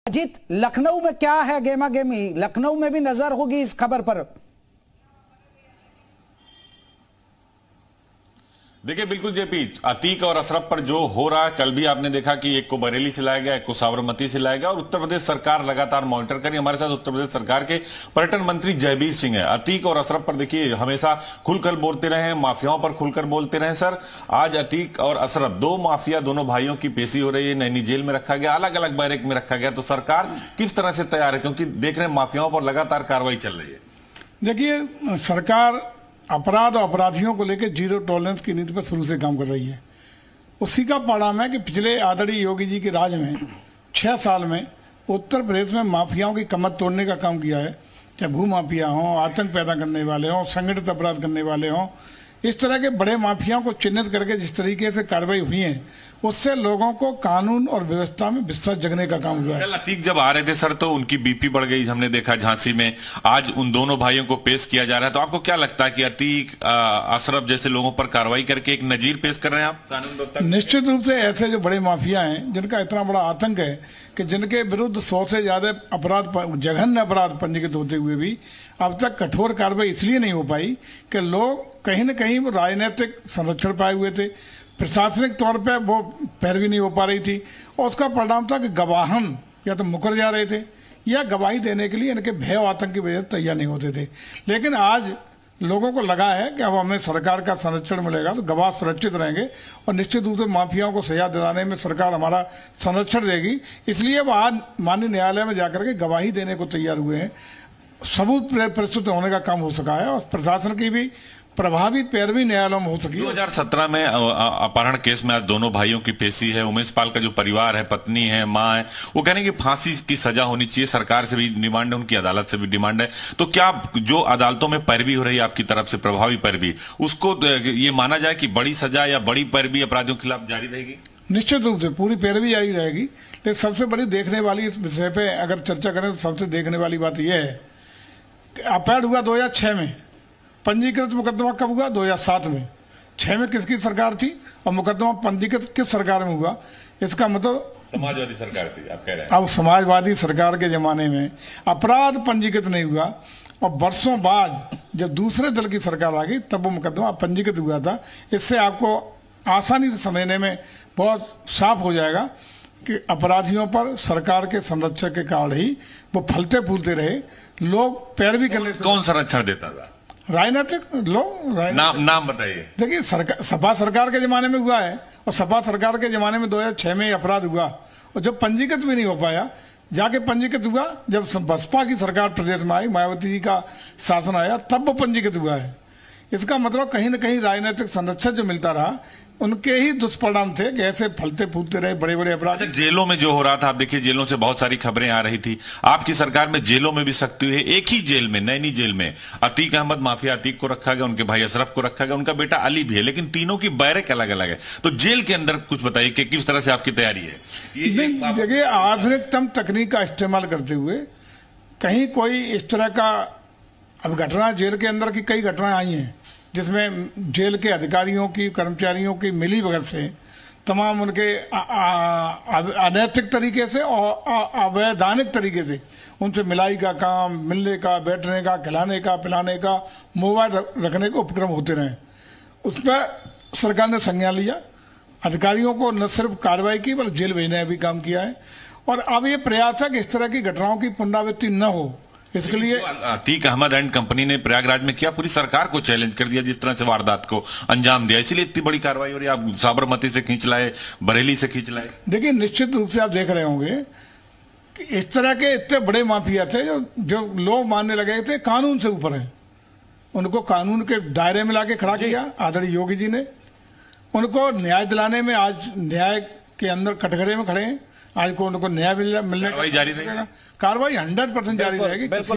अजीत, लखनऊ में क्या है गेमा गेमी? लखनऊ में भी नजर होगी इस खबर पर। देखिए बिल्कुल जेपी, अतीक और अशरफ पर जो हो रहा है, कल भी आपने देखा कि एक को बरेली से लाया गया, एक को साबरमती से लाया गया और उत्तर प्रदेश सरकार लगातार मॉनिटर करी। हमारे साथ उत्तर प्रदेश सरकार के पर्यटन मंत्री जयबीर सिंह है। अतीक और अशरफ पर देखिए हमेशा खुलकर बोलते रहे, माफियाओं पर खुलकर बोलते रहे। सर, आज अतीक और अशरफ दो माफिया, दोनों भाइयों की पेशी हो रही है, नैनी जेल में रखा गया, अलग अलग बैरक में रखा गया। तो सरकार किस तरह से तैयार है, क्योंकि देख रहे हैं माफियाओं पर लगातार कार्रवाई चल रही है? देखिए, सरकार अपराध और अपराधियों को लेकर जीरो टॉलरेंस की नीति पर शुरू से काम कर रही है। उसी का परिणाम है कि पिछले आदरणीय योगी जी के राज में 6 साल में उत्तर प्रदेश में माफियाओं की कमर तोड़ने का काम किया है। चाहे भू माफिया हों, आतंक पैदा करने वाले हों, संगठित अपराध करने वाले हों, इस तरह के बड़े माफियाओं को चिन्हित करके जिस तरीके से कार्रवाई हुई है, उससे लोगों को कानून और व्यवस्था में विश्वास जगने का काम हुआ है। अतीक जब आ रहे थे सर, तो उनकी बीपी बढ़ गई, हमने देखा झांसी में। आज उन दोनों भाइयों को पेश किया जा रहा है, तो आपको क्या लगता है कि अतीक, अशरफ जैसे लोगों पर कार्रवाई करके एक नजीर पेश कर रहे हैं आप कानून व्यवस्था? निश्चित रूप से ऐसे जो बड़े माफिया हैं, जिनका इतना बड़ा आतंक है कि जिनके विरुद्ध 100 से ज्यादा अपराध, जघन्य अपराध पंजीकृत होते हुए भी अब तक कठोर कार्रवाई इसलिए नहीं हो पाई कि लोग कहीं न कहीं वो राजनीतिक संरक्षण पाए हुए थे, प्रशासनिक तौर पे वो पैरवी नहीं हो पा रही थी, और उसका परिणाम था कि गवाहन या तो मुकर जा रहे थे या गवाही देने के लिए इनके भय और आतंक की वजह से तैयार नहीं होते थे। लेकिन आज लोगों को लगा है कि अब हमें सरकार का संरक्षण मिलेगा तो गवाह सुरक्षित रहेंगे और निश्चित रूप से माफियाओं को सजा दिलाने में सरकार हमारा संरक्षण देगी। इसलिए वो आज माननीय न्यायालय में जाकर के गवाही देने को तैयार हुए हैं। सबूत प्रस्तुत होने का काम हो सका है और प्रशासन की भी प्रभावी पैरवी न्यायालयों में हो सकी। 2017 में अपहरण केस में आज दोनों भाइयों की पेशी है। उमेश पाल का जो परिवार है, पत्नी है, मां है, वो कह रहे हैं कि फांसी की सजा होनी चाहिए। सरकार से भी डिमांड है, उनकी अदालत से भी डिमांड है। तो क्या जो अदालतों में पैरवी हो रही है आपकी तरफ से, प्रभावी पैरवी, उसको ये माना जाए कि बड़ी सजा या बड़ी पैरवी अपराधियों के खिलाफ जारी रहेगी? निश्चित रूप से पूरी पैरवी जारी रहेगी। लेकिन सबसे बड़ी देखने वाली इस विषय पे अगर चर्चा करें तो सबसे देखने वाली बात यह है कि अपहरण हुआ 2006 में, पंजीकृत मुकदमा कब हुआ? 2007 में। 6 में किसकी सरकार थी और मुकदमा पंजीकृत किस सरकार में हुआ? इसका मतलब समाजवादी सरकार थी, आप कह रहे हैं। अब समाजवादी सरकार के जमाने में अपराध पंजीकृत नहीं हुआ और वर्षों बाद जब दूसरे दल की सरकार आ गई तब वो मुकदमा पंजीकृत हुआ था। इससे आपको आसानी से समझने में बहुत साफ हो जाएगा कि अपराधियों पर सरकार के संरक्षण के कारण ही वो फलते फूलते रहे, लोग पैरवी कर लेते। कौन संरक्षण देता था? राजनीतिक लोग। नाम बताइए। देखिए, सपा सरकार के जमाने में हुआ है और सपा सरकार के जमाने में 2006 में अपराध हुआ और जब पंजीकृत भी नहीं हो पाया, जाके पंजीकृत हुआ जब बसपा की सरकार प्रदेश में आई, मायावती जी का शासन आया, तब वो पंजीकृत हुआ है। इसका मतलब कहीं ना कहीं राजनीतिक संरक्षण जो मिलता रहा, उनके ही दुष्परिणाम थे कि ऐसे फलते फूलते रहे बड़े बड़े अपराध। जेलों में जो हो रहा था, आप देखिए जेलों से बहुत सारी खबरें आ रही थी। आपकी सरकार में जेलों में भी सख्ती हुई है। एक ही जेल में, नैनी जेल में, अतीक अहमद माफिया अतीक को रखा गया, उनके भाई अशरफ को रखा गया, उनका बेटा अली भी है, लेकिन तीनों की बैरक अलग अलग है। तो जेल के अंदर कुछ बताइए कि किस तरह से आपकी तैयारी है? देखिए, आधुनिकतम तकनीक का इस्तेमाल करते हुए कहीं कोई इस तरह का, अब घटना जेल के अंदर की कई घटनाएं आई हैं जिसमें जेल के अधिकारियों की, कर्मचारियों की मिली भगत से तमाम उनके अनैतिक तरीके से और अवैधानिक तरीके से उनसे मिलाई का काम, मिलने का, बैठने का, खिलाने का, पिलाने का, मोबाइल रखने के उपक्रम होते रहे। उस पर सरकार ने संज्ञान लिया, अधिकारियों को न सिर्फ कार्रवाई की बल्कि जेल भेजने का भी काम किया है। और अब ये प्रयास है कि इस तरह की घटनाओं की पुनरावृत्ति न हो, इसके लिए अतीक अहमद एंड कंपनी ने प्रयागराज में किया, पूरी सरकार को चैलेंज कर दिया जिस तरह से वारदात को अंजाम दिया, इसीलिए इतनी बड़ी कार्रवाई हो रही है। आप साबरमती से खींच लाए, बरेली से खींच लाए। देखिए, निश्चित रूप से आप देख रहे होंगे कि इस तरह के इतने बड़े माफिया थे जो लोग मानने लगे थे कानून से ऊपर है। उनको कानून के दायरे में लाके खड़ा किया आदरणीय योगी जी ने। उनको न्याय दिलाने में आज न्याय के अंदर कटघरे में खड़े हैं। आज को उनको न्याय मिलने जारी रहेगा, कार्रवाई 100% जारी रहेगी।